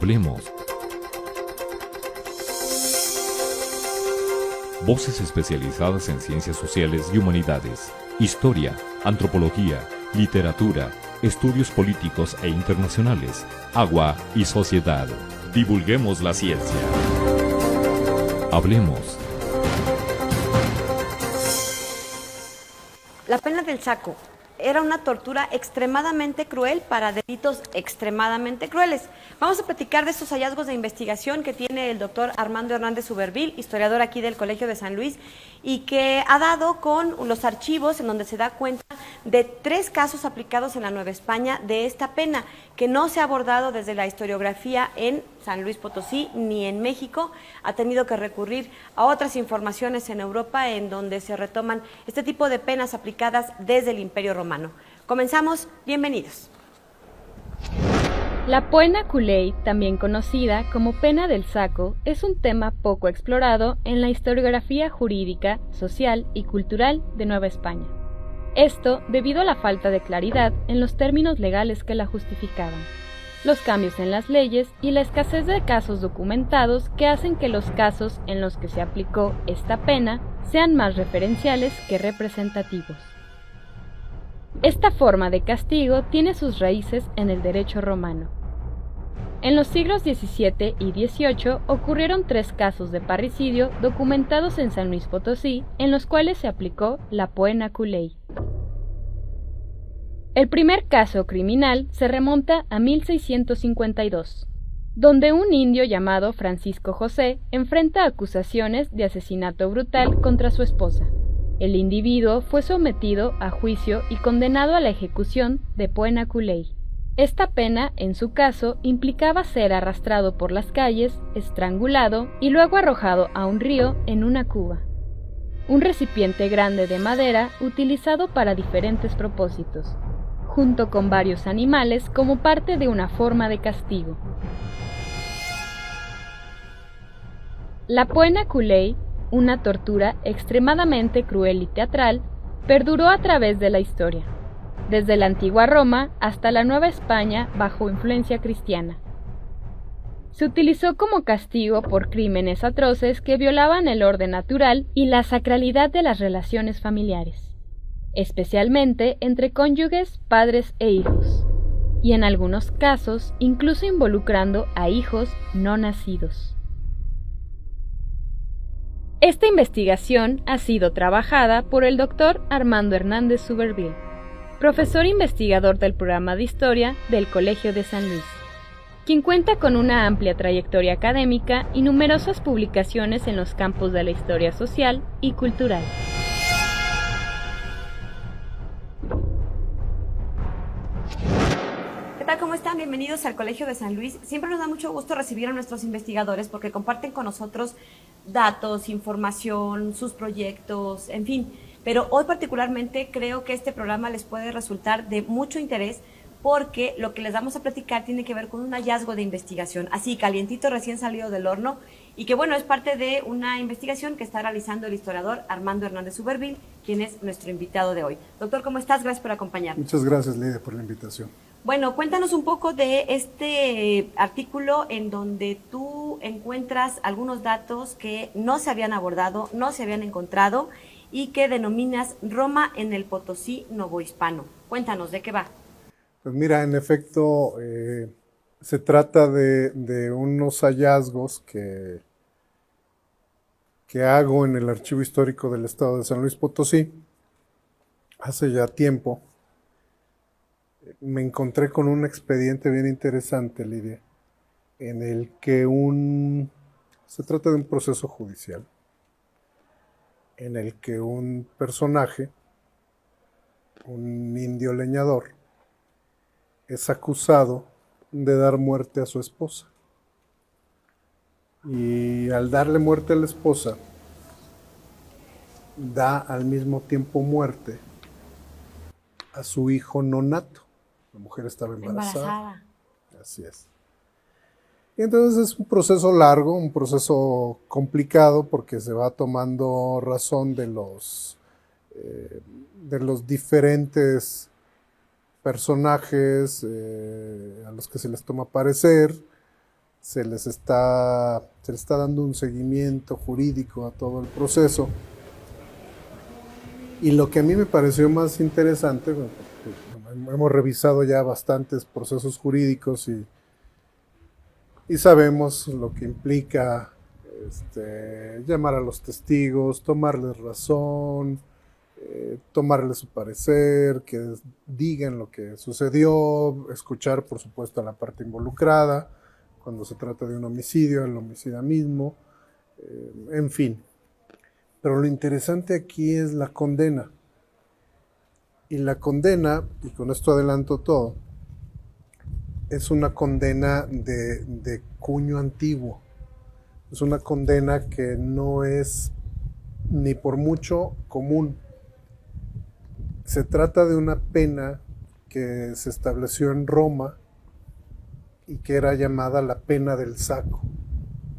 Hablemos. Voces especializadas en ciencias sociales y humanidades, historia, antropología, literatura, estudios políticos e internacionales, agua y sociedad. Divulguemos la ciencia. Hablemos. La pena del saco era una tortura extremadamente cruel para delitos extremadamente crueles. Vamos a platicar de estos hallazgos de investigación que tiene el doctor Armando Hernández Suberville, historiador aquí del Colegio de San Luis, y que ha dado con los archivos en donde se da cuenta de 3 casos aplicados en la Nueva España de esta pena, que no se ha abordado desde la historiografía en San Luis Potosí ni en México. Ha tenido que recurrir a otras informaciones en Europa en donde se retoman este tipo de penas aplicadas desde el Imperio Romano. Comenzamos, bienvenidos. La pena culei, también conocida como pena del saco, es un tema poco explorado en la historiografía jurídica, social y cultural de Nueva España. Esto debido a la falta de claridad en los términos legales que la justificaban, los cambios en las leyes y la escasez de casos documentados que hacen que los casos en los que se aplicó esta pena sean más referenciales que representativos. Esta forma de castigo tiene sus raíces en el derecho romano. En los siglos XVII y XVIII ocurrieron 3 casos de parricidio documentados en San Luis Potosí, en los cuales se aplicó la pena culei. El primer caso criminal se remonta a 1652, donde un indio llamado Francisco José enfrenta acusaciones de asesinato brutal contra su esposa. El individuo fue sometido a juicio y condenado a la ejecución de pena culei. Esta pena, en su caso, implicaba ser arrastrado por las calles, estrangulado y luego arrojado a un río en una cuba, un recipiente grande de madera utilizado para diferentes propósitos, junto con varios animales como parte de una forma de castigo. La pena culei, una tortura extremadamente cruel y teatral, perduró a través de la historia, desde la antigua Roma hasta la Nueva España bajo influencia cristiana. Se utilizó como castigo por crímenes atroces que violaban el orden natural y la sacralidad de las relaciones familiares, especialmente entre cónyuges, padres e hijos, y en algunos casos incluso involucrando a hijos no nacidos. Esta investigación ha sido trabajada por el doctor Armando Hernández Suberville, profesor investigador del programa de Historia del Colegio de San Luis, quien cuenta con una amplia trayectoria académica y numerosas publicaciones en los campos de la historia social y cultural. ¿Qué tal? ¿Cómo están? Bienvenidos al Colegio de San Luis. Siempre nos da mucho gusto recibir a nuestros investigadores porque comparten con nosotros datos, información, sus proyectos, en fin. Pero hoy particularmente creo que este programa les puede resultar de mucho interés porque lo que les vamos a platicar tiene que ver con un hallazgo de investigación, así calientito, recién salido del horno, y que bueno, es parte de una investigación que está realizando el historiador Armando Hernández Suberville, quien es nuestro invitado de hoy. Doctor, ¿cómo estás? Gracias por acompañarnos. Muchas gracias, Lidia, por la invitación. Bueno, cuéntanos un poco de este artículo en donde tú encuentras algunos datos que no se habían abordado, no se habían encontrado y que denominas Roma en el Potosí novohispano. Cuéntanos, ¿de qué va? Pues mira, en efecto, se trata de unos hallazgos que hago en el Archivo Histórico del Estado de San Luis Potosí hace ya tiempo. Me encontré con un expediente bien interesante, Lidia, en el que se trata de un proceso judicial, en el que un personaje, un indio leñador, es acusado de dar muerte a su esposa. Y al darle muerte a la esposa, da al mismo tiempo muerte a su hijo no nato. La mujer estaba embarazada. Así es. Y entonces es un proceso largo, un proceso complicado, porque se va tomando razón de los diferentes personajes a los que se les toma parecer, se le está dando un seguimiento jurídico a todo el proceso. Y lo que a mí me pareció más interesante, bueno, hemos revisado ya bastantes procesos jurídicos y sabemos lo que implica llamar a los testigos, tomarles razón, tomarles su parecer, que digan lo que sucedió, escuchar por supuesto a la parte involucrada, cuando se trata de un homicidio, el homicida mismo, en fin. Pero lo interesante aquí es la condena. Y la condena, y con esto adelanto todo, es una condena de cuño antiguo. Es una condena que no es ni por mucho común. Se trata de una pena que se estableció en Roma y que era llamada la pena del saco,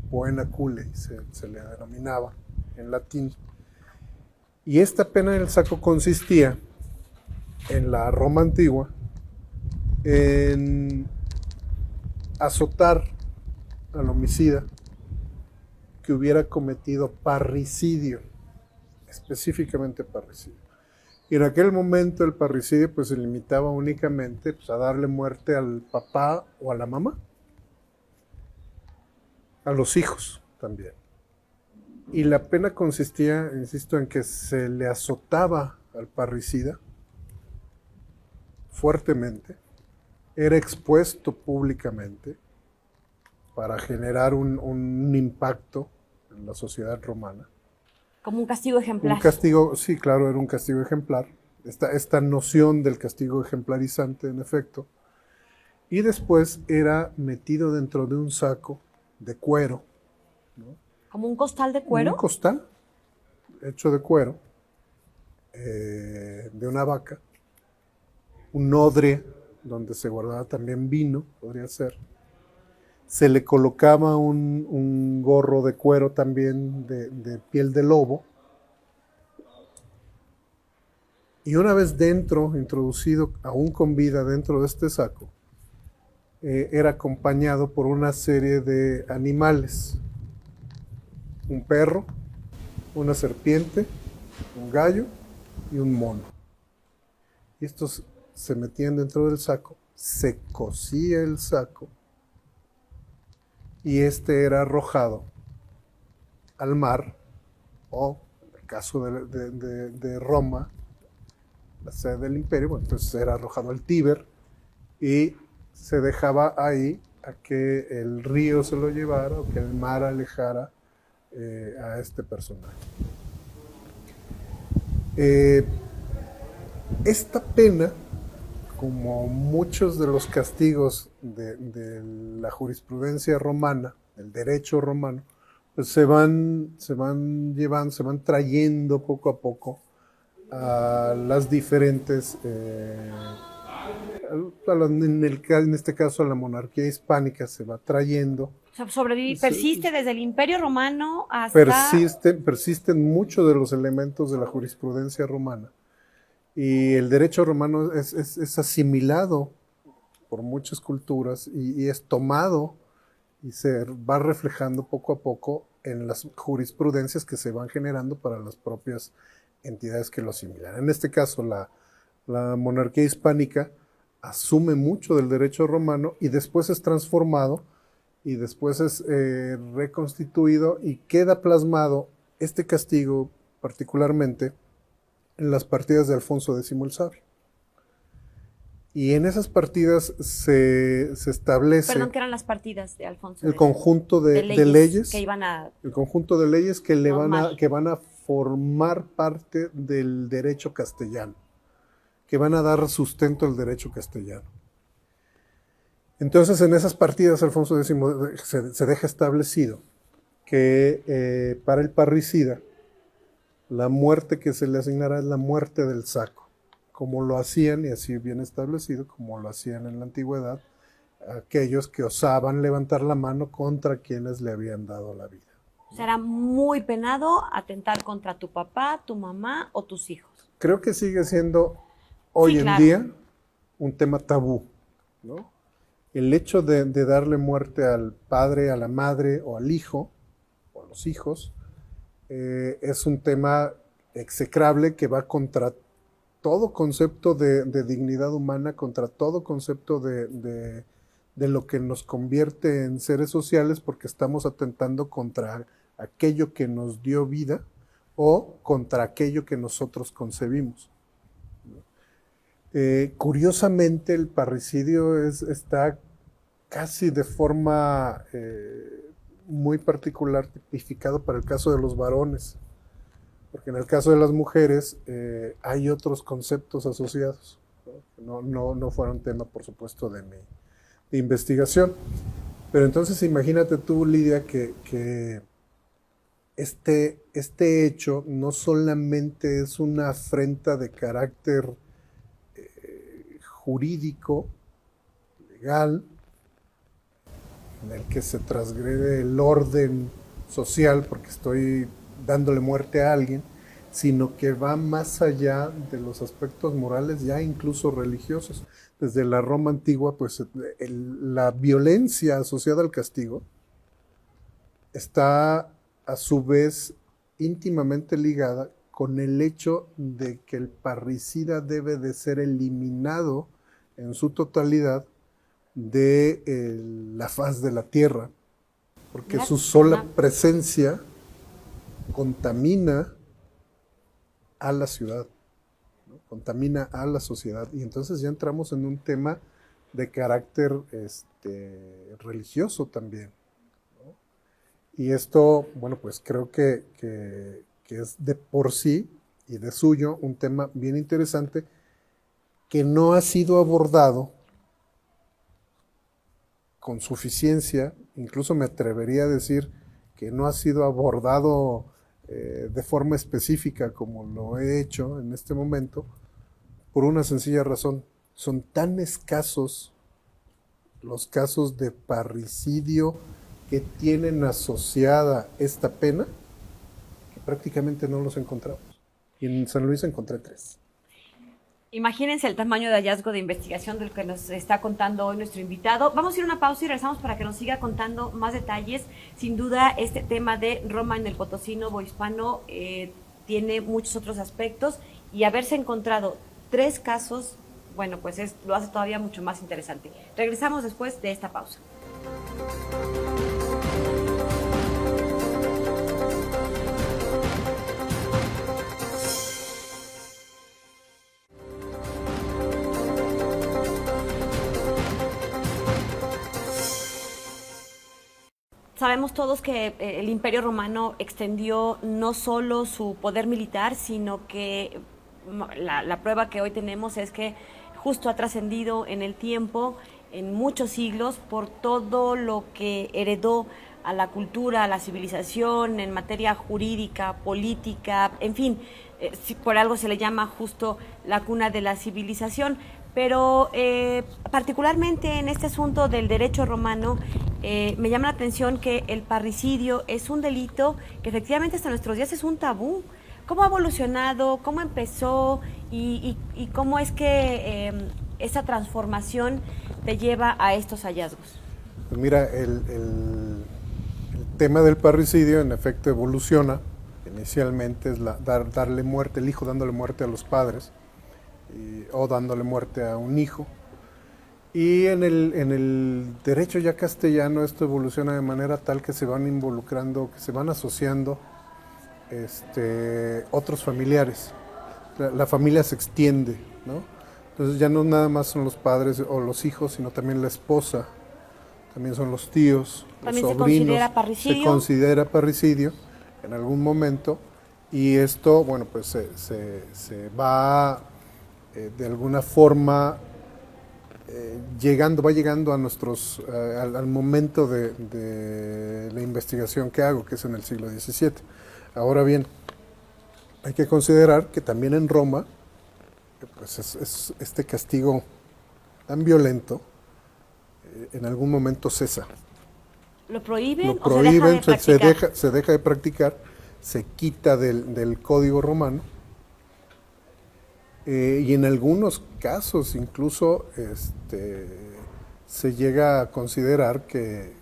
poena culei, se le denominaba en latín. Y esta pena del saco consistía, en la Roma antigua, en azotar al homicida que hubiera cometido parricidio, específicamente parricidio. Y en aquel momento el parricidio pues se limitaba únicamente pues, a darle muerte al papá o a la mamá, a los hijos también. Y la pena consistía, insisto, en que se le azotaba al parricida fuertemente, era expuesto públicamente para generar un impacto en la sociedad romana. Como un castigo ejemplar. Un castigo, sí, claro, era un castigo ejemplar. Esta noción del castigo ejemplarizante, en efecto. Y después era metido dentro de un saco de cuero, ¿no? ¿Como un costal de cuero? Un costal hecho de cuero, de una vaca. Un odre donde se guardaba también vino, podría ser. Se le colocaba un gorro de cuero también de piel de lobo. Y una vez dentro, introducido aún con vida dentro de este saco, era acompañado por una serie de animales. Un perro, una serpiente, un gallo y un mono. Y estos se metían dentro del saco, se cosía el saco y era arrojado al mar, o en el caso de Roma, la sede del imperio, bueno, entonces era arrojado al Tíber y se dejaba ahí a que el río se lo llevara o que el mar alejara a este personaje. Esta pena, como muchos de los castigos de la jurisprudencia romana, del derecho romano, pues se van trayendo poco a poco a las diferentes, en este caso a la monarquía hispánica se va trayendo. O sea, persiste desde el Imperio Romano hasta... Persisten muchos de los elementos de la jurisprudencia romana. Y el derecho romano es asimilado por muchas culturas y es tomado y se va reflejando poco a poco en las jurisprudencias que se van generando para las propias entidades que lo asimilan. En este caso, la monarquía hispánica asume mucho del derecho romano y después es transformado y después es reconstituido y queda plasmado este castigo particularmente en las partidas de Alfonso X el Sabio. Y en esas partidas se establece... Perdón, ¿qué eran las partidas de Alfonso? El conjunto de leyes que iban a... El conjunto de leyes que van a formar parte del derecho castellano, que van a dar sustento al derecho castellano. Entonces, en esas partidas, Alfonso X se deja establecido que para el parricida, la muerte que se le asignará es la muerte del saco, como lo hacían, y así bien establecido, como lo hacían en la antigüedad, aquellos que osaban levantar la mano contra quienes le habían dado la vida. Será muy penado atentar contra tu papá, tu mamá o tus hijos. Creo que sigue siendo hoy en día un tema tabú, ¿no? el hecho de darle muerte al padre, a la madre o al hijo, o a los hijos, es un tema execrable que va contra todo concepto de dignidad humana, contra todo concepto de lo que nos convierte en seres sociales, porque estamos atentando contra aquello que nos dio vida o contra aquello que nosotros concebimos. Curiosamente, el parricidio está casi de forma muy particular tipificado para el caso de los varones, porque en el caso de las mujeres hay otros conceptos asociados, no fueron tema, por supuesto, de mi investigación. Pero entonces imagínate tú, Lidia, que este hecho no solamente es una afrenta de carácter jurídico, legal, en el que se transgrede el orden social porque estoy dándole muerte a alguien, sino que va más allá de los aspectos morales, ya incluso religiosos. Desde la Roma antigua, pues la violencia asociada al castigo está a su vez íntimamente ligada con el hecho de que el parricida debe de ser eliminado en su totalidad de la faz de la tierra, porque su sola presencia contamina a la ciudad, ¿no? Contamina a la sociedad, y entonces ya entramos en un tema de carácter religioso también, ¿no? Y esto, bueno, pues creo que es de por sí y de suyo un tema bien interesante que no ha sido abordado con suficiencia, incluso me atrevería a decir que no ha sido abordado de forma específica como lo he hecho en este momento, por una sencilla razón: son tan escasos los casos de parricidio que tienen asociada esta pena que prácticamente no los encontramos. Y en San Luis encontré 3. Imagínense el tamaño de hallazgo de investigación del que nos está contando hoy nuestro invitado. Vamos a ir a una pausa y regresamos para que nos siga contando más detalles. Sin duda, este tema de Roma en el Potosí Novohispano tiene muchos otros aspectos, y haberse encontrado 3 casos, bueno, pues lo hace todavía mucho más interesante. Regresamos después de esta pausa. Sabemos todos que el Imperio Romano extendió no solo su poder militar, sino que la prueba que hoy tenemos es que justo ha trascendido en el tiempo, en muchos siglos, por todo lo que heredó a la cultura, a la civilización, en materia jurídica, política, en fin, por algo se le llama justo la cuna de la civilización. Pero particularmente en este asunto del derecho romano, me llama la atención que el parricidio es un delito que efectivamente hasta nuestros días es un tabú. ¿Cómo ha evolucionado? ¿Cómo empezó? ¿Y cómo es que esa transformación te lleva a estos hallazgos? Pues mira, el tema del parricidio en efecto evoluciona. Inicialmente es darle muerte, el hijo dándole muerte a los padres, o dándole muerte a un hijo. Y en el derecho ya castellano esto evoluciona de manera tal que se van involucrando, que se van asociando otros familiares. La familia se extiende, ¿no? Entonces ya no nada más son los padres o los hijos, sino también la esposa, también son los tíos, ¿También los sobrinos. se considera parricidio? Se considera parricidio en algún momento, y esto, bueno, pues se va de alguna forma va llegando a nuestros al momento de la investigación que hago, que es en el siglo XVII. Ahora bien, hay que considerar que también en Roma, pues es este castigo tan violento, en algún momento cesa. ¿Lo prohíben? Lo prohíben, se deja de practicar, se quita del código romano. Y en algunos casos incluso se llega a considerar que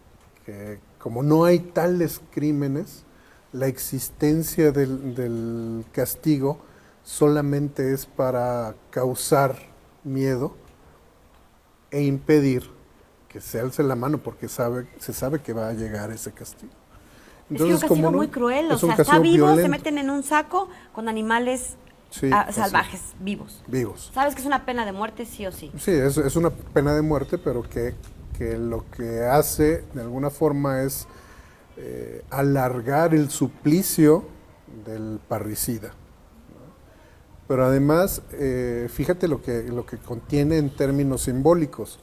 como no hay tales crímenes, la existencia del castigo solamente es para causar miedo e impedir que se alce la mano porque se sabe que va a llegar ese castigo. Entonces, es que es un castigo muy cruel, o sea, está vivo, violento. Se meten en un saco con animales salvajes, vivos. Sabes que es una pena de muerte sí o sí. Sí, es una pena de muerte, pero que lo que hace de alguna forma es alargar el suplicio del parricida, ¿no? Pero además, fíjate lo que contiene en términos simbólicos.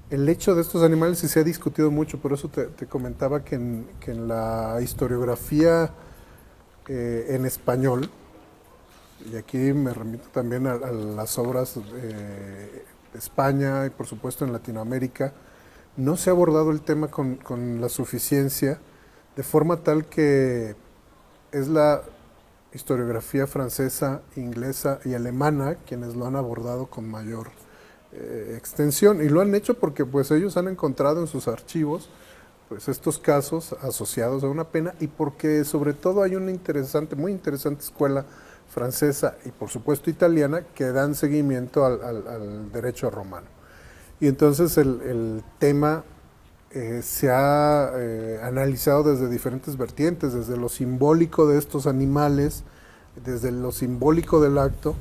El hecho de estos animales sí se ha discutido mucho, por eso te comentaba que en la historiografía en español, y aquí me remito también a las obras de España y por supuesto en Latinoamérica, no se ha abordado el tema con la suficiencia, de forma tal que es la historiografía francesa, inglesa y alemana quienes lo han abordado con mayor extensión, y lo han hecho porque pues ellos han encontrado en sus archivos pues estos casos asociados a una pena, y porque sobre todo hay una muy interesante escuela francesa y por supuesto italiana que dan seguimiento al derecho romano. Y entonces el tema se ha analizado desde diferentes vertientes, desde lo simbólico de estos animales, desde lo simbólico del acto,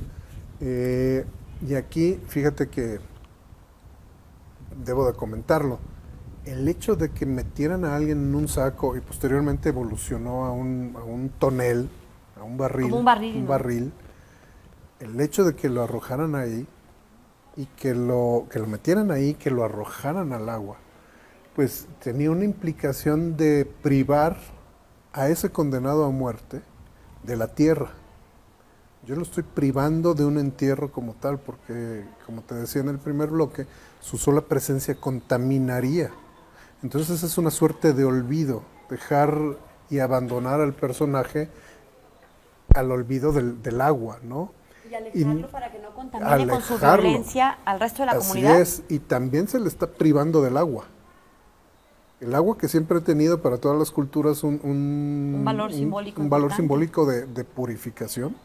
y aquí, fíjate que debo de comentarlo, el hecho de que metieran a alguien en un saco y posteriormente evolucionó a un tonel, a un barril, como un barril, el hecho de que lo arrojaran ahí y que lo metieran ahí, que lo arrojaran al agua, pues tenía una implicación de privar a ese condenado a muerte de la tierra. Yo lo estoy privando de un entierro como tal, porque, como te decía en el primer bloque, su sola presencia contaminaría. Entonces es una suerte de olvido, dejar y abandonar al personaje al olvido del agua, ¿no? Y alejarlo para que no contamine con su violencia al resto de la comunidad. Así es, y también se le está privando del agua. El agua que siempre ha tenido para todas las culturas un valor simbólico. Un valor simbólico de purificación.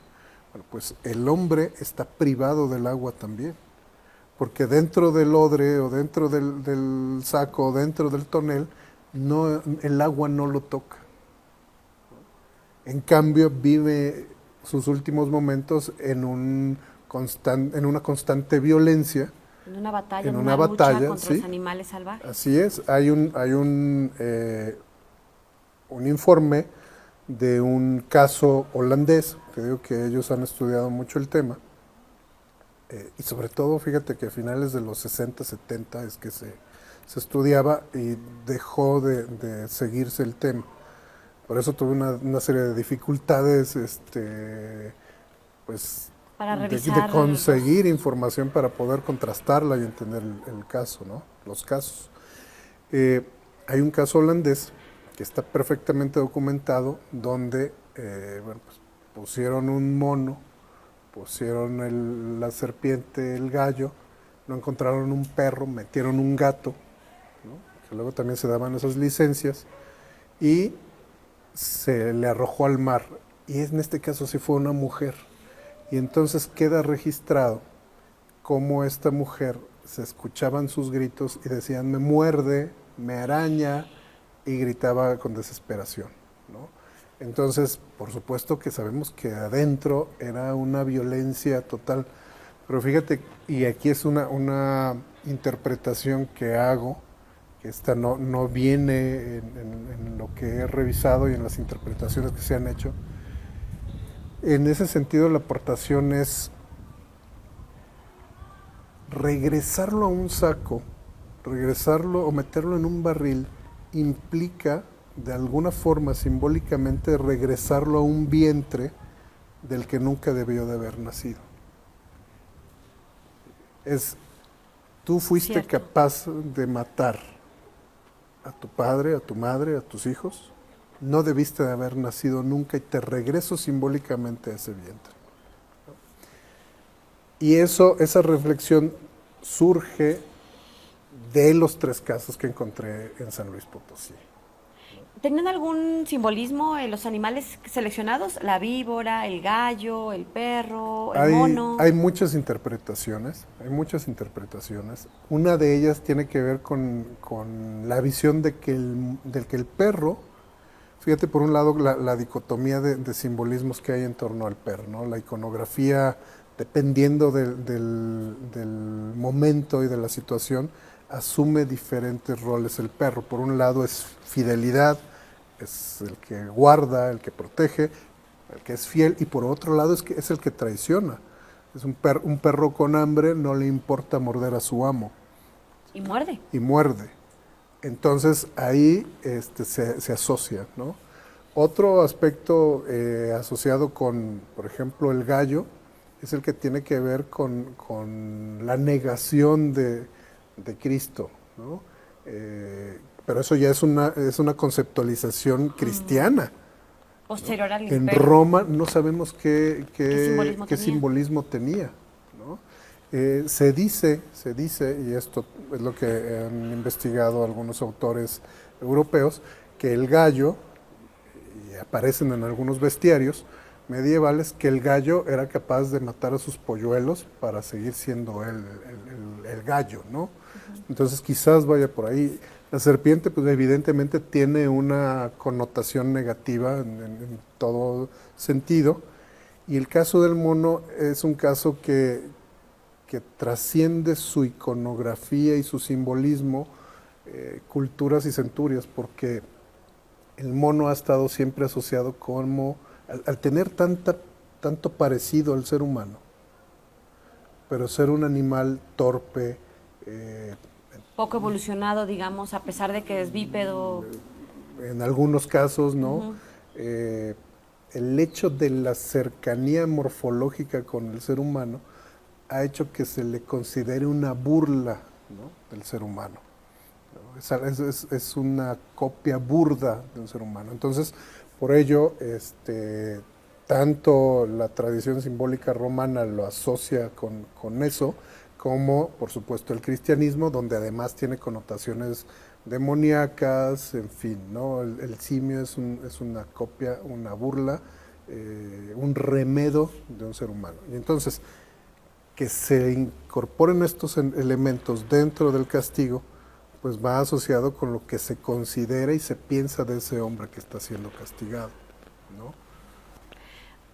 Bueno, pues el hombre está privado del agua también, porque dentro del odre o dentro del saco o dentro del tonel, el agua no lo toca. En cambio, vive sus últimos momentos en una constante violencia. En una batalla, lucha contra los animales salvajes. Así es, hay un informe de un caso holandés, que digo que ellos han estudiado mucho el tema, y sobre todo, fíjate que a finales de los 60, 70 es que se estudiaba y dejó de seguirse el tema. Por eso tuve una serie de dificultades, pues, para de conseguir información para poder contrastarla y entender el caso, ¿no? Los casos. Hay un caso holandés que está perfectamente documentado, donde pues, pusieron un mono, pusieron la serpiente, el gallo, no encontraron un perro, metieron un gato, ¿no? Que luego también se daban esas licencias, y se le arrojó al mar, y en este caso sí fue una mujer, y entonces queda registrado cómo esta mujer se escuchaban sus gritos y decían: me muerde, me araña, y gritaba con desesperación, ¿no? Entonces, por supuesto que sabemos que adentro era una violencia total, pero fíjate, y aquí es una interpretación que hago, que esta no viene en lo que he revisado y en las interpretaciones que se han hecho. En ese sentido, la aportación es regresarlo a un saco, regresarlo o meterlo en un barril, implica de alguna forma simbólicamente regresarlo a un vientre del que nunca debió de haber nacido. Tú fuiste capaz de matar a tu padre, a tu madre, a tus hijos, no debiste de haber nacido nunca, y te regreso simbólicamente a ese vientre. Y esa reflexión surge de los 3 casos que encontré en San Luis Potosí. ¿Tenían algún simbolismo en los animales seleccionados? La víbora, el gallo, el perro, el mono. Hay muchas interpretaciones, Una de ellas tiene que ver con la visión de que el perro, fíjate por un lado la dicotomía de simbolismos que hay en torno al perro, ¿no? La iconografía, dependiendo del momento y de la situación, asume diferentes roles el perro. Por un lado es fidelidad, es el que guarda, el que protege, el que es fiel, y por otro lado es el que traiciona. Es un perro con hambre, no le importa morder a su amo. Y muerde. Y muerde. Entonces ahí se asocia, ¿no? Otro aspecto asociado con, por ejemplo, el gallo, es el que tiene que ver con la negación de Cristo, ¿no? Pero eso ya es una conceptualización cristiana. Posterior al En imperio. Roma no sabemos qué ¿Qué simbolismo tenía, ¿no? Se dice, y esto es lo que han investigado algunos autores europeos, que el gallo, y aparecen en algunos bestiarios medievales, que el gallo era capaz de matar a sus polluelos para seguir siendo el gallo, ¿no? Entonces quizás vaya por ahí. La serpiente, pues evidentemente tiene una connotación negativa en todo sentido, y el caso del mono es un caso que trasciende su iconografía y su simbolismo, culturas y centurias, porque el mono ha estado siempre asociado como, al tener tanto parecido al ser humano, pero ser un animal torpe, Poco evolucionado, digamos, a pesar de que es bípedo. en algunos casos, ¿no? El hecho de la cercanía morfológica con el ser humano ha hecho que se le considere una burla, ¿no?, del ser humano, ¿no? Es una copia burda de un ser humano. Entonces, por ello, tanto la tradición simbólica romana lo asocia con eso, como por supuesto el cristianismo, donde además tiene connotaciones demoníacas, en fin, ¿no? El simio es una copia, una burla, un remedo de un ser humano. Y entonces, que se incorporen estos elementos dentro del castigo, pues va asociado con lo que se considera y se piensa de ese hombre que está siendo castigado, ¿no?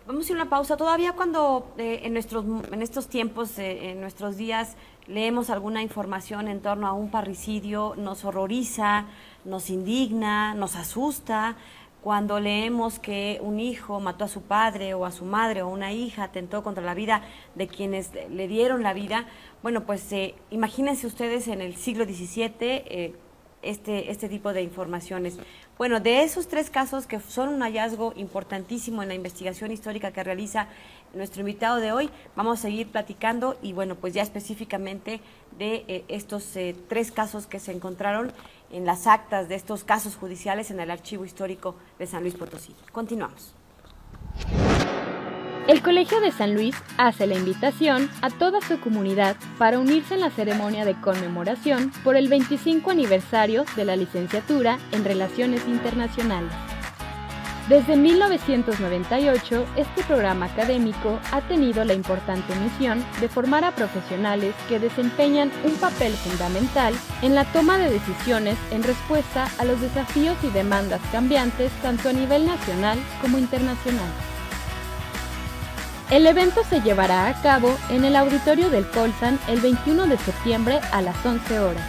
Vamos a ir a una pausa. Todavía cuando en estos tiempos, en nuestros días, leemos alguna información en torno a un parricidio, nos horroriza, nos indigna, nos asusta. Cuando leemos que un hijo mató a su padre o a su madre, o una hija atentó contra la vida de quienes le dieron la vida, bueno, pues imagínense ustedes en el siglo XVII este tipo de informaciones. Bueno, de esos 3 casos que son un hallazgo importantísimo en la investigación histórica que realiza nuestro invitado de hoy, vamos a seguir platicando y bueno, pues ya específicamente de estos 3 casos que se encontraron en las actas de estos casos judiciales en el Archivo Histórico de San Luis Potosí. Continuamos. El Colegio de San Luis hace la invitación a toda su comunidad para unirse en la ceremonia de conmemoración por el 25 aniversario de la licenciatura en Relaciones Internacionales. Desde 1998, este programa académico ha tenido la importante misión de formar a profesionales que desempeñan un papel fundamental en la toma de decisiones en respuesta a los desafíos y demandas cambiantes tanto a nivel nacional como internacional. El evento se llevará a cabo en el auditorio del Colsan el 21 de septiembre a las 11 horas.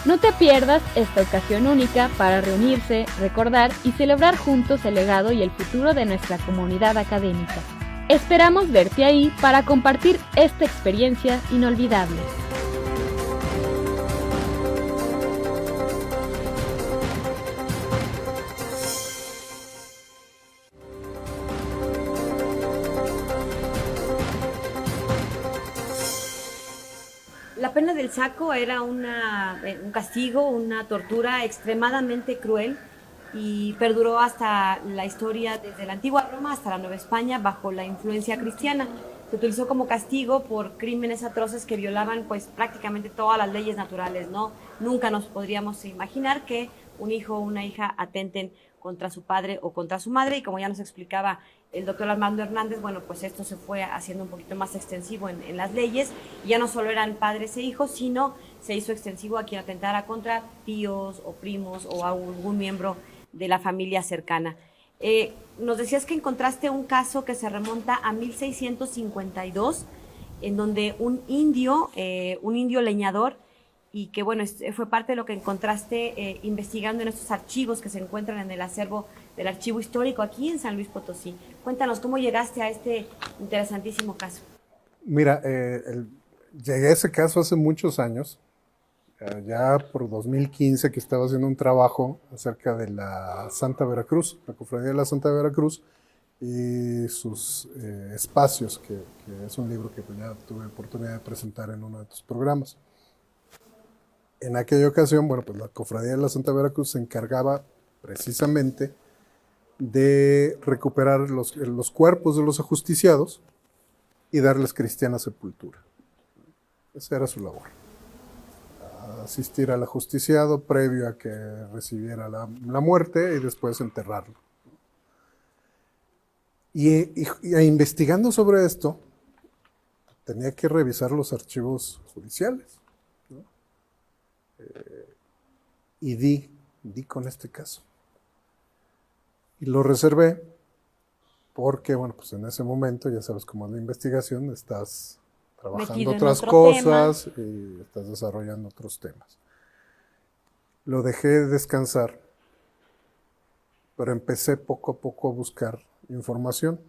No te pierdas esta ocasión única para reunirse, recordar y celebrar juntos el legado y el futuro de nuestra comunidad académica. Esperamos verte ahí para compartir esta experiencia inolvidable. La pena del saco era un castigo, una tortura extremadamente cruel y perduró hasta la historia desde la antigua Roma hasta la Nueva España bajo la influencia cristiana. se utilizó como castigo por crímenes atroces que violaban pues prácticamente todas las leyes naturales, ¿no? Nunca nos podríamos imaginar que un hijo o una hija atenten contra su padre o contra su madre, y como ya nos explicaba el doctor Armando Hernández, bueno, pues esto se fue haciendo un poquito más extensivo en las leyes, y ya no solo eran padres e hijos, sino se hizo extensivo a quien atentara contra tíos o primos o a algún miembro de la familia cercana. Nos decías que encontraste un caso que se remonta a 1652, en donde un indio leñador, y que bueno, fue parte de lo que encontraste investigando en estos archivos que se encuentran en el acervo del Archivo Histórico aquí en San Luis Potosí. Cuéntanos cómo llegaste a este interesantísimo caso. Mira, llegué a ese caso hace muchos años, ya por 2015, que estaba haciendo un trabajo acerca de la Santa Veracruz, la Cofradía de la Santa Veracruz y sus espacios, que es un libro que pues ya tuve oportunidad de presentar en uno de tus programas. En aquella ocasión, bueno, pues la Cofradía de la Santa Veracruz se encargaba precisamente de recuperar los cuerpos de los ajusticiados y darles cristiana sepultura. Esa era su labor. Asistir al ajusticiado previo a que recibiera la muerte y después enterrarlo. Y investigando sobre esto, tenía que revisar los archivos judiciales, ¿no? Y di con este caso. Y lo reservé porque, bueno, pues en ese momento, ya sabes cómo es la investigación, estás trabajando otras cosas y estás desarrollando otros temas. Lo dejé descansar, pero empecé poco a poco a buscar información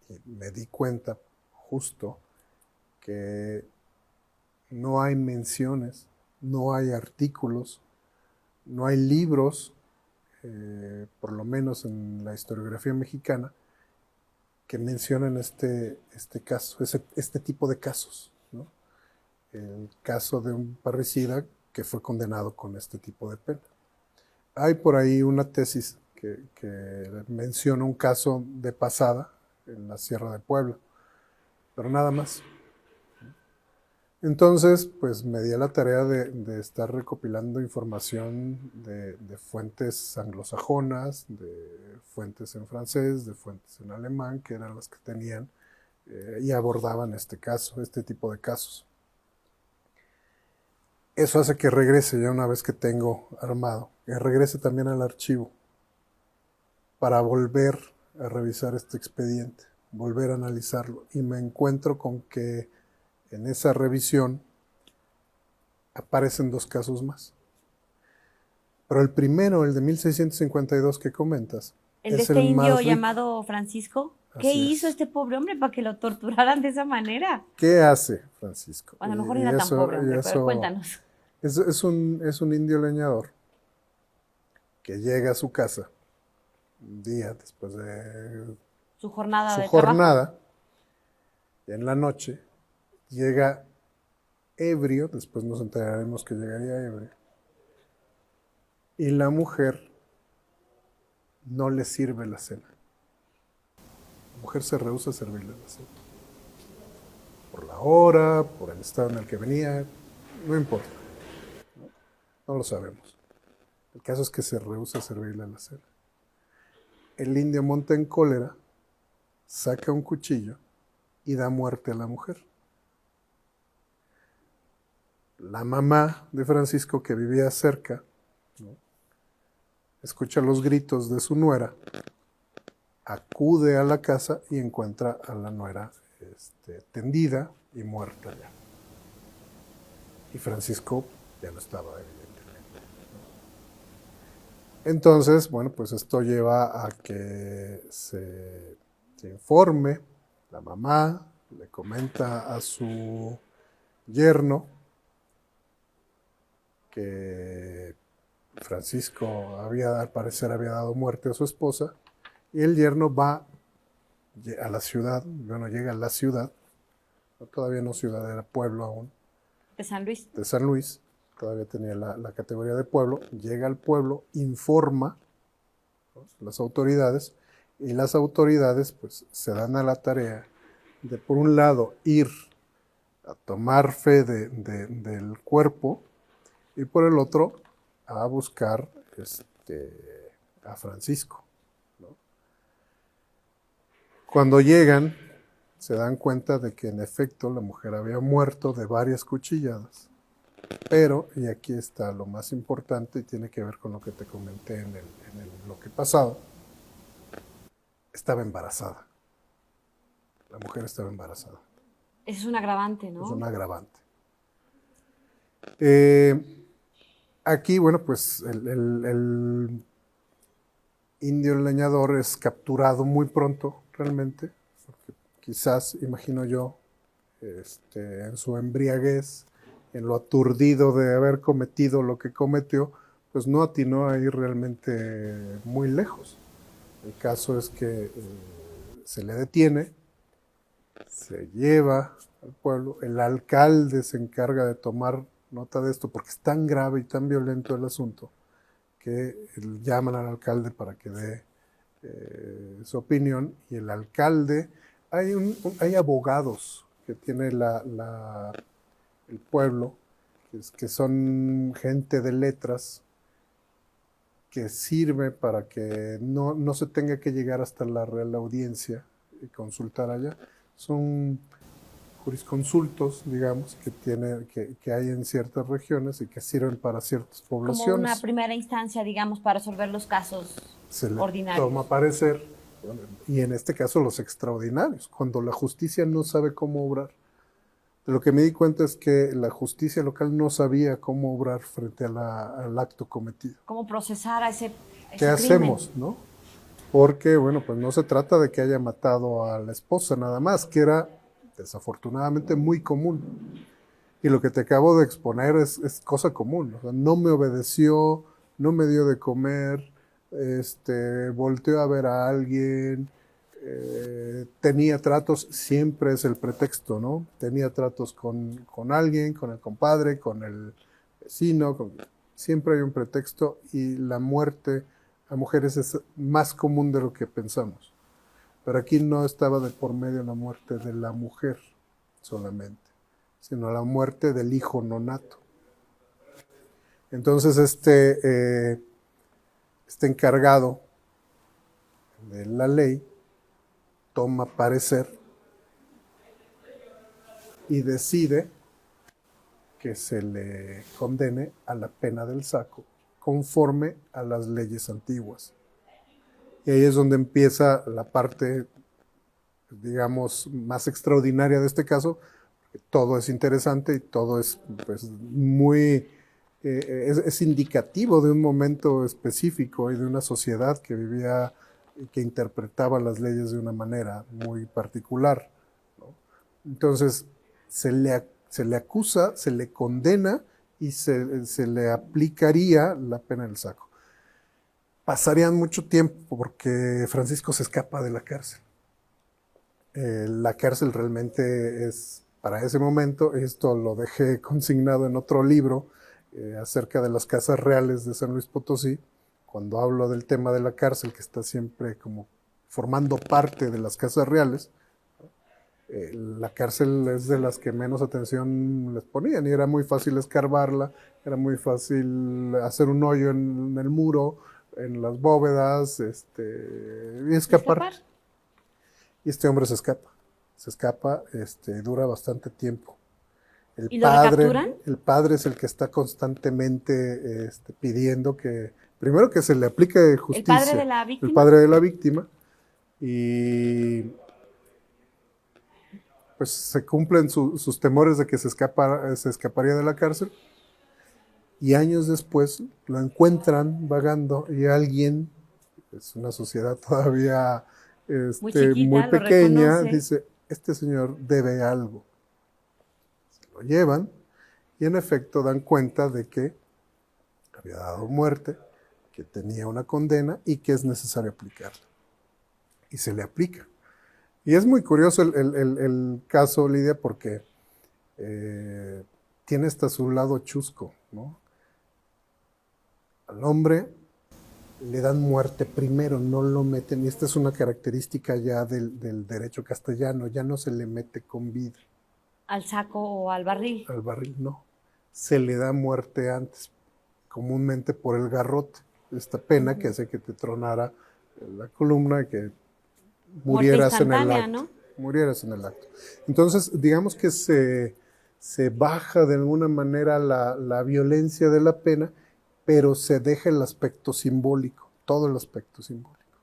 y me di cuenta justo que no hay menciones, no hay artículos, no hay libros, por lo menos en la historiografía mexicana, que mencionan este caso, este tipo de casos, ¿no? El caso de un parricida que fue condenado con este tipo de pena. Hay por ahí una tesis que menciona un caso de pasada en la Sierra de Puebla, pero nada más. Entonces, pues me di a la tarea de estar recopilando información de fuentes anglosajonas, de fuentes en francés, de fuentes en alemán, que eran las que tenían y abordaban este tipo de casos. Eso hace que regrese ya una vez que tengo armado, que regrese también al archivo para volver a revisar este expediente, volver a analizarlo, y me encuentro con que en esa revisión aparecen dos casos más. Pero el primero, el de 1652 que comentas, el de este indio llamado Francisco. ¿Qué hizo este pobre hombre para que lo torturaran de esa manera? ¿Qué hace Francisco? A lo mejor no era tan pobre hombre, pero cuéntanos. Es un indio leñador que llega a su casa un día después de su jornada de trabajo, y en la noche llega ebrio, después nos enteraremos que llegaría ebrio, y la mujer no le sirve la cena. La mujer se rehúsa a servirle la cena. Por la hora, por el estado en el que venía, no importa. No lo sabemos. El caso es que se rehúsa a servirle la cena. El indio monta en cólera, saca un cuchillo y da muerte a la mujer. La mamá de Francisco, que vivía cerca, ¿no?, escucha los gritos de su nuera, acude a la casa y encuentra a la nuera tendida y muerta ya. Y Francisco ya no estaba, evidentemente, ¿no? Entonces, bueno, pues esto lleva a que se informe, la mamá le comenta a su yerno que Francisco al parecer había dado muerte a su esposa, y el yerno va a la ciudad, llega a la ciudad, todavía no ciudad, era pueblo aún. De San Luis. De San Luis, todavía tenía la categoría de pueblo, llega al pueblo, informa, ¿no?, las autoridades, y las autoridades pues se dan a la tarea de, por un lado, ir a tomar fe del cuerpo y por el otro, a buscar a Francisco, ¿no? Cuando llegan, se dan cuenta de que en efecto la mujer había muerto de varias cuchilladas. Pero, y aquí está lo más importante y tiene que ver con lo que te comenté en el bloque pasado, estaba embarazada. La mujer estaba embarazada. Eso es un agravante, ¿no? Es un agravante. Aquí, bueno, pues el indio leñador es capturado muy pronto, realmente, porque quizás, imagino yo, en su embriaguez, en lo aturdido de haber cometido lo que cometió, pues no atinó a ir realmente muy lejos. El caso es que se le detiene, se lleva al pueblo, el alcalde se encarga de tomar nota de esto, porque es tan grave y tan violento el asunto, que llaman al alcalde para que dé su opinión, y el alcalde, hay abogados que tiene el pueblo, que son gente de letras, que sirve para que no se tenga que llegar hasta la Real Audiencia y consultar allá. Son jurisconsultos, digamos, que hay en ciertas regiones y que sirven para ciertas poblaciones. Como una primera instancia, digamos, para resolver los casos ordinarios. Se le toma parecer, y en este caso los extraordinarios, cuando la justicia no sabe cómo obrar. De lo que me di cuenta es que la justicia local no sabía cómo obrar frente al acto cometido. ¿Cómo procesar a ese ¿Qué crimen? hacemos, no? Porque, bueno, pues no se trata de que haya matado a la esposa nada más, que era desafortunadamente muy común. Y lo que te acabo de exponer es cosa común. O sea, no me obedeció, no me dio de comer, volteó a ver a alguien, tenía tratos, siempre es el pretexto, ¿no? Tenía tratos con alguien, con el compadre, con el vecino, siempre hay un pretexto, y la muerte a mujeres es más común de lo que pensamos. Pero aquí no estaba de por medio la muerte de la mujer solamente, sino la muerte del hijo nonato. Entonces este encargado de la ley toma parecer y decide que se le condene a la pena del saco conforme a las leyes antiguas. Y ahí es donde empieza la parte, digamos, más extraordinaria de este caso. Todo es interesante y todo es, pues, muy, es indicativo de un momento específico y de una sociedad que vivía y que interpretaba las leyes de una manera muy particular, ¿no? Entonces, se le acusa, se le condena y se le aplicaría la pena del saco. Pasarían mucho tiempo porque Francisco se escapa de la cárcel. La cárcel realmente es, para ese momento, esto lo dejé consignado en otro libro acerca de las casas reales de San Luis Potosí, cuando hablo del tema de la cárcel, que está siempre como formando parte de las casas reales. La cárcel es de las que menos atención les ponían, y era muy fácil escarbarla, era muy fácil hacer un hoyo en el muro, en las bóvedas, y escapar. Y este hombre se escapa, dura bastante tiempo. ¿Y lo recapturan? El padre es el que está constantemente pidiendo que, primero, que se le aplique justicia. ¿El padre de la víctima? El padre de la víctima, y pues se cumplen sus temores de que se escaparía de la cárcel. Y años después lo encuentran vagando, y alguien, es una sociedad todavía muy chiquita, muy pequeña, reconoce. dice, este señor debe algo. Se lo llevan y en efecto dan cuenta de que había dado muerte, que tenía una condena y que es necesario aplicarla. Y se le aplica. Y es muy curioso el caso, Lidia, porque tiene hasta su lado chusco, ¿no? Al hombre le dan muerte primero, no lo meten, y esta es una característica ya del derecho castellano, ya no se le mete con vida. ¿Al saco o al barril? Al barril no, se le da muerte antes, comúnmente por el garrote, esta pena que hace que te tronara la columna y que murieras en el acto. ¿No? Murieras en el acto. Entonces, digamos que se baja de alguna manera la violencia de la pena, pero se deja el aspecto simbólico, todo el aspecto simbólico.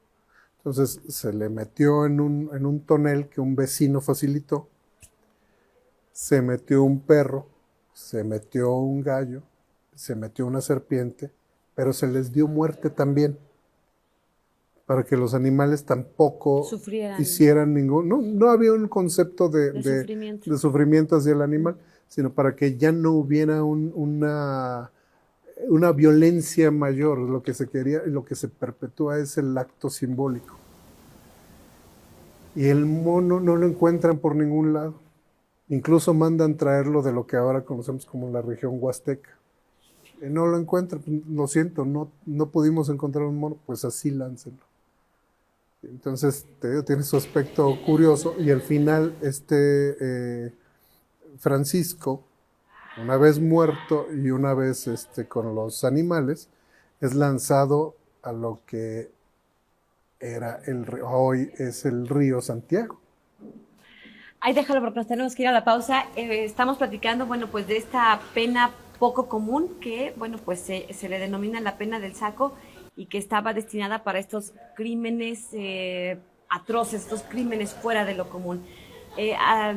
Entonces, se le metió en un tonel que un vecino facilitó, se metió un perro, se metió un gallo, se metió una serpiente, pero se les dio muerte también, para que los animales tampoco hicieran ningún... No había un concepto de sufrimiento hacia el animal, sino para que ya no hubiera una violencia mayor. Lo que se quería, lo que se perpetúa es el acto simbólico. Y el mono no lo encuentran por ningún lado. Incluso mandan traerlo de lo que ahora conocemos como la región huasteca. No lo encuentran, lo siento, no pudimos encontrar un mono, pues así láncenlo. Entonces, te digo, tiene su aspecto curioso, y al final Francisco, una vez muerto y una vez con los animales, es lanzado a lo que era hoy es el río Santiago. Ahí déjalo porque nos tenemos que ir a la pausa. Estamos platicando, bueno, pues de esta pena poco común que, bueno, pues se le denomina la pena del saco, y que estaba destinada para estos crímenes atroces, estos crímenes fuera de lo común,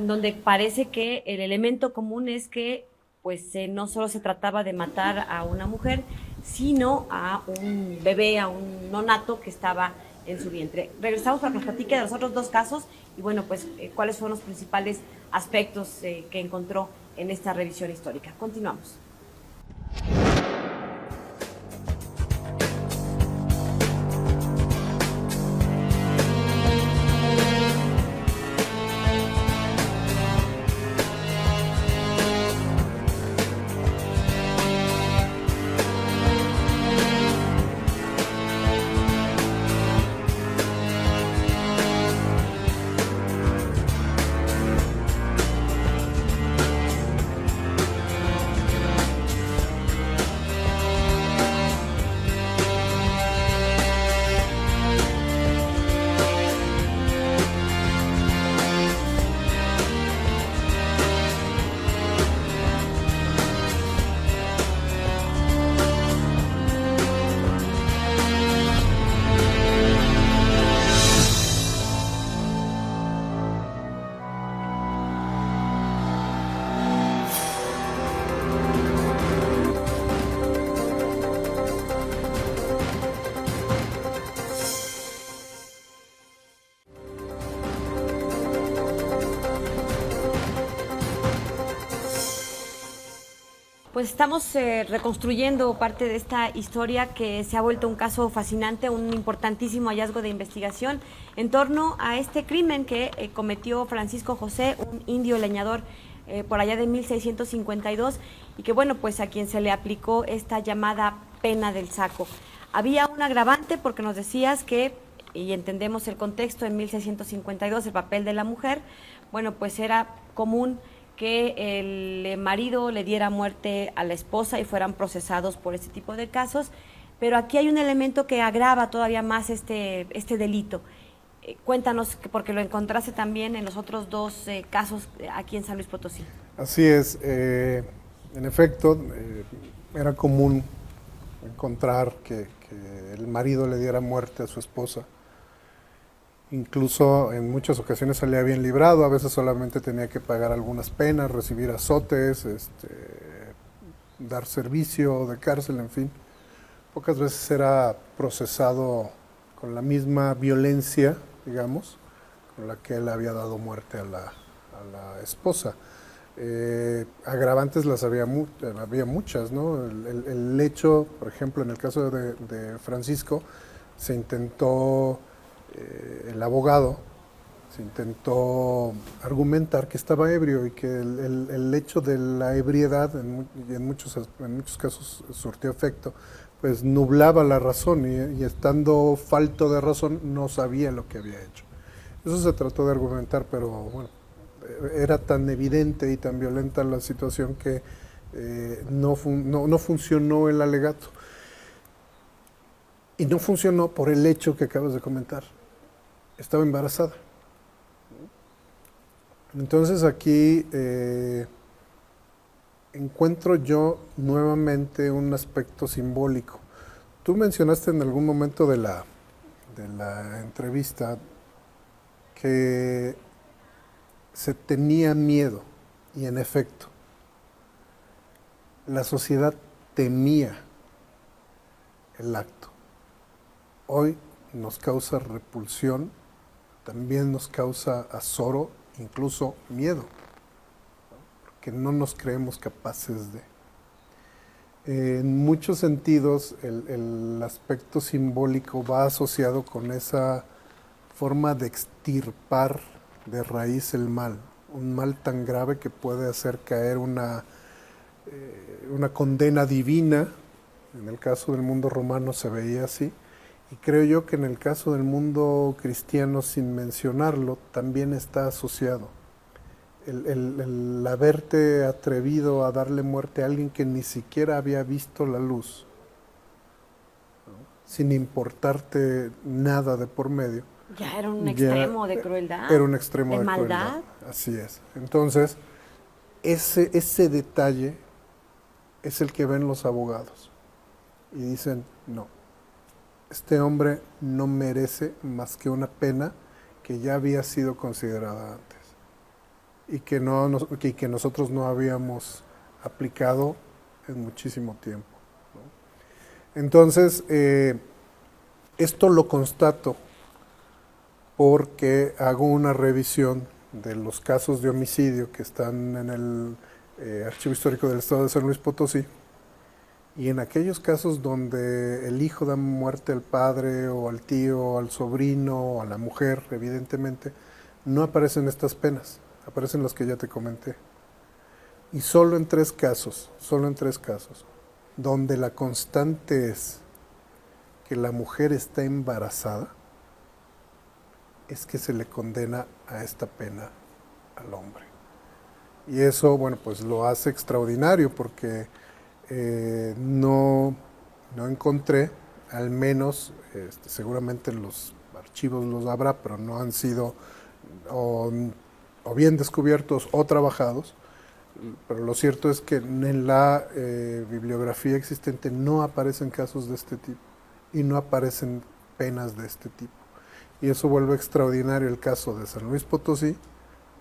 donde parece que el elemento común es que pues no solo se trataba de matar a una mujer, sino a un bebé, a un nonato que estaba en su vientre. Regresamos para que nos platique de los otros dos casos y bueno, pues cuáles fueron los principales aspectos que encontró en esta revisión histórica. Continuamos. Pues estamos reconstruyendo parte de esta historia que se ha vuelto un caso fascinante, un importantísimo hallazgo de investigación en torno a este crimen que cometió Francisco José, un indio leñador por allá de 1652, y que bueno, pues a quien se le aplicó esta llamada pena del saco. Había un agravante porque nos decías que, y entendemos el contexto, en 1652 el papel de la mujer, bueno, pues era común que el marido le diera muerte a la esposa y fueran procesados por este tipo de casos, pero aquí hay un elemento que agrava todavía más este delito. Cuéntanos, porque lo encontraste también en los otros dos casos aquí en San Luis Potosí. Así es, en efecto, era común encontrar que el marido le diera muerte a su esposa. Incluso en muchas ocasiones salía bien librado, a veces solamente tenía que pagar algunas penas, recibir azotes, dar servicio de cárcel, en fin. Pocas veces era procesado con la misma violencia, digamos, con la que él había dado muerte a la esposa. Agravantes había muchas, ¿no? El hecho, por ejemplo, en el caso de Francisco, se intentó... el abogado se intentó argumentar que estaba ebrio y que el hecho de la ebriedad en muchos casos surtió efecto, pues nublaba la razón y estando falto de razón no sabía lo que había hecho. Eso se trató de argumentar, pero bueno, era tan evidente y tan violenta la situación que no funcionó el alegato. Y no funcionó por el hecho que acabas de comentar. Estaba embarazada. Entonces aquí encuentro yo nuevamente un aspecto simbólico. Tú mencionaste en algún momento de la entrevista que se tenía miedo, y en efecto, la sociedad temía el acto. Hoy nos causa repulsión, también nos causa azoro, incluso miedo, porque no nos creemos capaces de. En muchos sentidos, el aspecto simbólico va asociado con esa forma de extirpar de raíz el mal, un mal tan grave que puede hacer caer una condena divina. En el caso del mundo romano se veía así, y creo yo que en el caso del mundo cristiano, sin mencionarlo, también está asociado. El haberte atrevido a darle muerte a alguien que ni siquiera había visto la luz, ¿no? Sin importarte nada de por medio. Ya era un extremo de crueldad. Era un extremo de maldad. crueldad. Así es. Entonces, ese detalle es el que ven los abogados. Y dicen, no, este hombre no merece más que una pena que ya había sido considerada antes y que nosotros no habíamos aplicado en muchísimo tiempo, ¿no? Entonces, esto lo constato porque hago una revisión de los casos de homicidio que están en el Archivo Histórico del Estado de San Luis Potosí, y en aquellos casos donde el hijo da muerte al padre o al tío o al sobrino o a la mujer, evidentemente, no aparecen estas penas, aparecen las que ya te comenté. Y solo en tres casos, donde la constante es que la mujer está embarazada, es que se le condena a esta pena al hombre. Y eso, bueno, pues lo hace extraordinario porque no encontré, al menos, seguramente en los archivos los habrá, pero no han sido o bien descubiertos o trabajados, pero lo cierto es que en la bibliografía existente no aparecen casos de este tipo y no aparecen penas de este tipo. Y eso vuelve extraordinario el caso de San Luis Potosí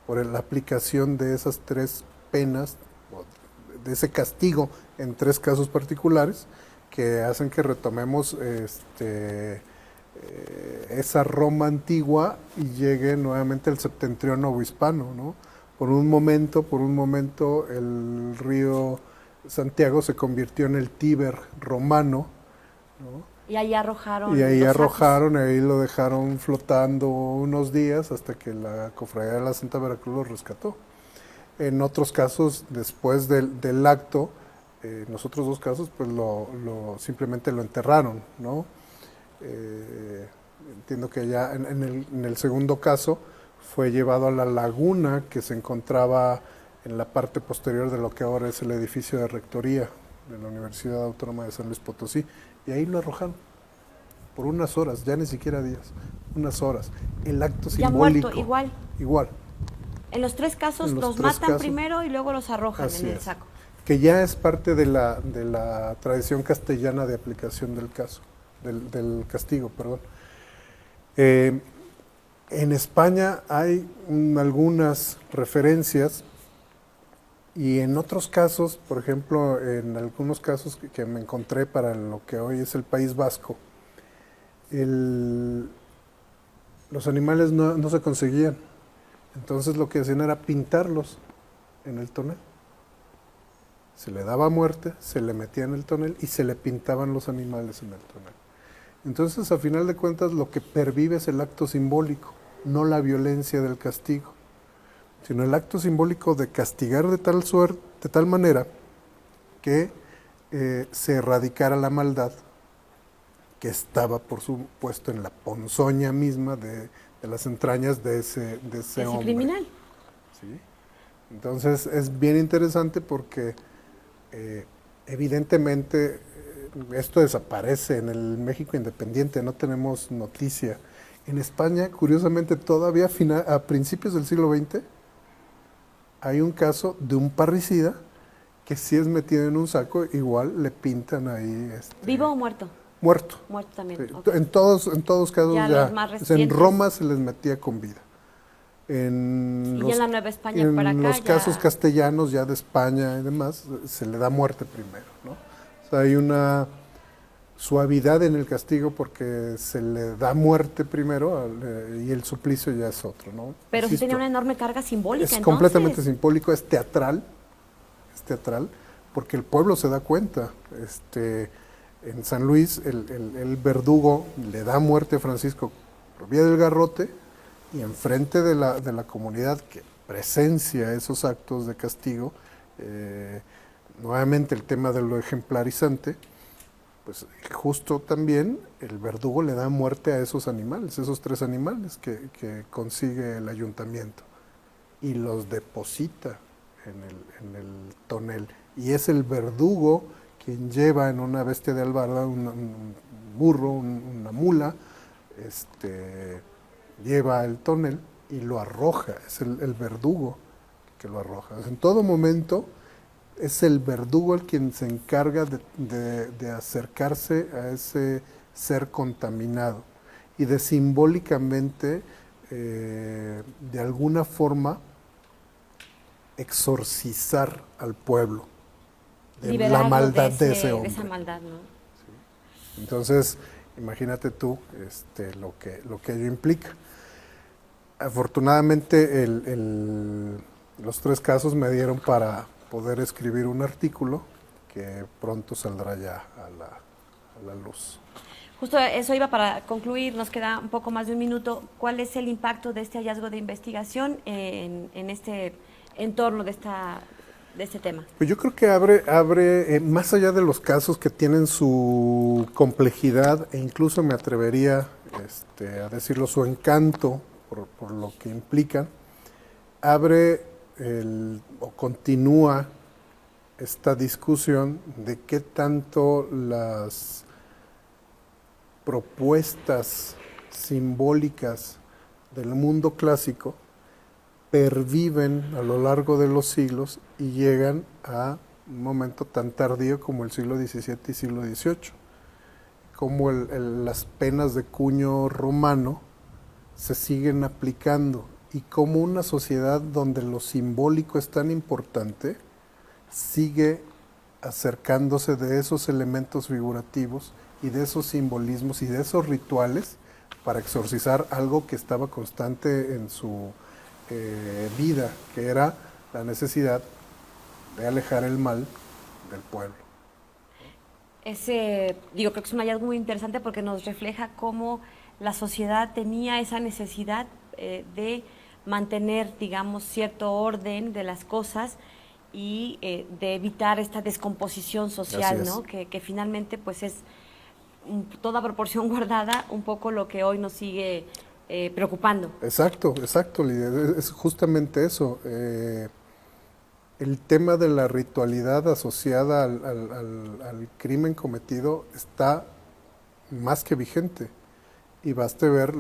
por la aplicación de esas tres penas, de ese castigo en tres casos particulares, que hacen que retomemos esa Roma antigua y llegue nuevamente el septentrión novohispano, ¿no? Por un momento el río Santiago se convirtió en el Tíber romano, ¿no? Y ahí arrojaron. Y ahí ahí lo dejaron flotando unos días hasta que la Cofradía de la Santa Veracruz lo rescató. En otros casos, después del acto, en los otros dos casos, pues simplemente lo enterraron, ¿no? Entiendo que ya en el segundo caso fue llevado a la laguna que se encontraba en la parte posterior de lo que ahora es el edificio de rectoría de la Universidad Autónoma de San Luis Potosí, y ahí lo arrojaron por unas horas, ya ni siquiera días, unas horas. El acto simbólico. Ya muerto, igual. En los tres casos los matan primero y luego los arrojan en el saco. Que ya es parte de la tradición castellana de aplicación del caso, del castigo, perdón. En España hay algunas referencias, y en otros casos, por ejemplo, en algunos casos que me encontré para lo que hoy es el País Vasco, los animales no se conseguían. Entonces lo que hacían era pintarlos en el tonel. Se le daba muerte, se le metía en el tonel y se le pintaban los animales en el tonel. Entonces, a final de cuentas, lo que pervive es el acto simbólico, no la violencia del castigo, sino el acto simbólico de castigar de tal manera que se erradicara la maldad que estaba, por supuesto, en la ponzoña misma de las entrañas de ese hombre. Criminal. ¿Sí? Entonces es bien interesante porque evidentemente esto desaparece en el México independiente, no tenemos noticia. En España, curiosamente, todavía a principios del siglo XX hay un caso de un parricida que si es metido en un saco, igual le pintan ahí. ¿Vivo o muerto? Muerto. Muerto también. Sí. Okay. En todos casos ya. Los más pues en Roma se les metía con vida. Y en la Nueva España para acá. En los casos castellanos, ya de España y demás, se le da muerte primero, ¿no? O sea, hay una suavidad en el castigo porque se le da muerte primero y el suplicio ya es otro, ¿no? Pero Insisto, sí tenía una enorme carga simbólica. Es completamente simbólico, es teatral, porque el pueblo se da cuenta. En San Luis, el verdugo le da muerte a Francisco por vía del garrote, y enfrente de la comunidad que presencia esos actos de castigo, nuevamente el tema de lo ejemplarizante, pues justo también el verdugo le da muerte a esos animales, esos 3 animales que consigue el ayuntamiento, y los deposita en el tonel. Y es el verdugo quien lleva en una bestia de albarda, un burro, una mula, lleva el tonel y lo arroja, es el verdugo que lo arroja. En todo momento es el verdugo el quien se encarga de acercarse a ese ser contaminado y de simbólicamente, de alguna forma, exorcizar al pueblo de la maldad de ese hombre. De esa maldad, ¿no? Sí. Entonces, imagínate tú lo que ello implica. Afortunadamente, los 3 casos me dieron para poder escribir un artículo que pronto saldrá ya a la luz. Justo eso iba para concluir, nos queda un poco más de un minuto. ¿Cuál es el impacto de este hallazgo de investigación en este entorno de este tema? Pues yo creo que abre más allá de los casos que tienen su complejidad, e incluso me atrevería a decirlo, su encanto por lo que implican, abre o continúa esta discusión de qué tanto las propuestas simbólicas del mundo clásico perviven a lo largo de los siglos y llegan a un momento tan tardío como el siglo XVII y siglo XVIII, como las penas de cuño romano se siguen aplicando, y como una sociedad donde lo simbólico es tan importante, sigue acercándose de esos elementos figurativos y de esos simbolismos y de esos rituales para exorcizar algo que estaba constante en su vida, que era la necesidad de alejar el mal del pueblo. Creo que es un hallazgo muy interesante porque nos refleja cómo la sociedad tenía esa necesidad de mantener, digamos, cierto orden de las cosas y de evitar esta descomposición social, ¿no? Que finalmente pues es toda proporción guardada un poco lo que hoy nos sigue preocupando. Exacto, Lidia, es justamente eso. El tema de la ritualidad asociada al crimen cometido está más que vigente, y baste ver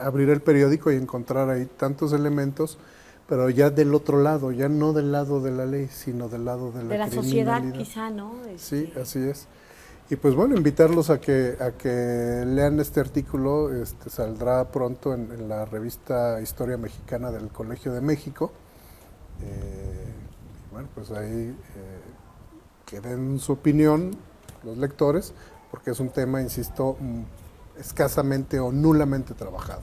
abrir el periódico y encontrar ahí tantos elementos, pero ya del otro lado, ya no del lado de la ley, sino del lado de la sociedad, quizá, ¿no? Sí, así es. Y pues bueno, invitarlos a que lean este artículo. Saldrá pronto en la revista Historia Mexicana del Colegio de México. Bueno, pues ahí que den su opinión los lectores, porque es un tema, insisto, escasamente o nulamente trabajado.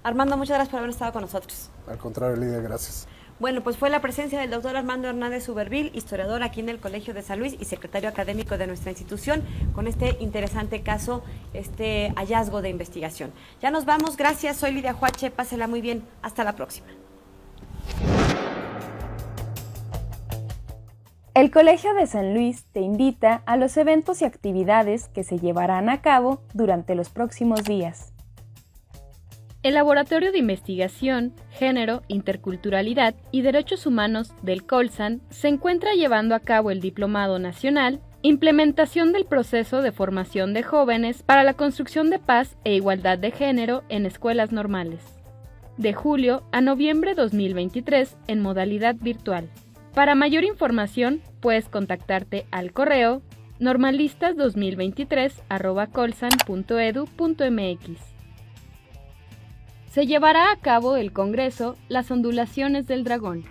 Armando, muchas gracias por haber estado con nosotros. Al contrario, Lidia, gracias. Bueno, pues fue la presencia del doctor Armando Hernández Uberville, historiador aquí en el Colegio de San Luis y secretario académico de nuestra institución, con este interesante caso, este hallazgo de investigación. Ya nos vamos, gracias, soy Lidia Huache, pásela muy bien, hasta la próxima. El Colegio de San Luis te invita a los eventos y actividades que se llevarán a cabo durante los próximos días. El Laboratorio de Investigación, Género, Interculturalidad y Derechos Humanos del Colsan se encuentra llevando a cabo el Diplomado Nacional Implementación del Proceso de Formación de Jóvenes para la Construcción de Paz e Igualdad de Género en Escuelas Normales, de julio a noviembre 2023 en modalidad virtual. Para mayor información, puedes contactarte al correo normalistas2023@colsan.edu.mx. Se llevará a cabo el Congreso Las Ondulaciones del Dragón,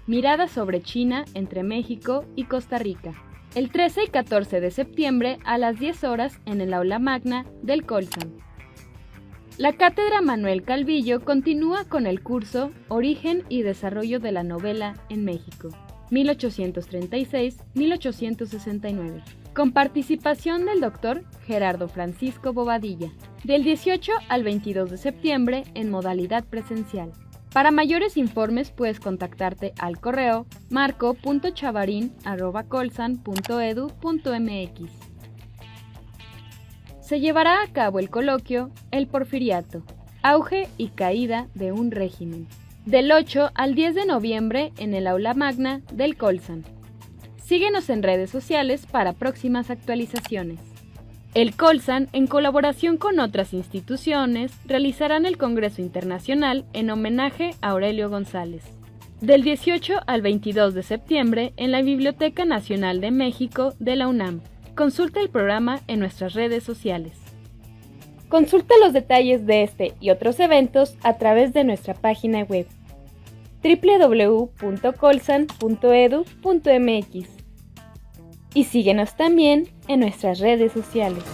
mirada sobre China entre México y Costa Rica, el 13 y 14 de septiembre a las 10 horas en el aula magna del Colsan. La Cátedra Manuel Calvillo continúa con el curso Origen y Desarrollo de la Novela en México, 1836-1869, con participación del Dr. Gerardo Francisco Bobadilla, del 18 al 22 de septiembre en modalidad presencial. Para mayores informes puedes contactarte al correo marco.chavarin@colsan.edu.mx. Se llevará a cabo el coloquio El Porfiriato, auge y caída de un régimen, del 8 al 10 de noviembre en el aula magna del Colsan. Síguenos en redes sociales para próximas actualizaciones. El Colsan, en colaboración con otras instituciones, realizarán el Congreso Internacional en homenaje a Aurelio González, del 18 al 22 de septiembre en la Biblioteca Nacional de México de la UNAM. Consulta el programa en nuestras redes sociales. Consulta los detalles de este y otros eventos a través de nuestra página web www.colsan.edu.mx y síguenos también en nuestras redes sociales.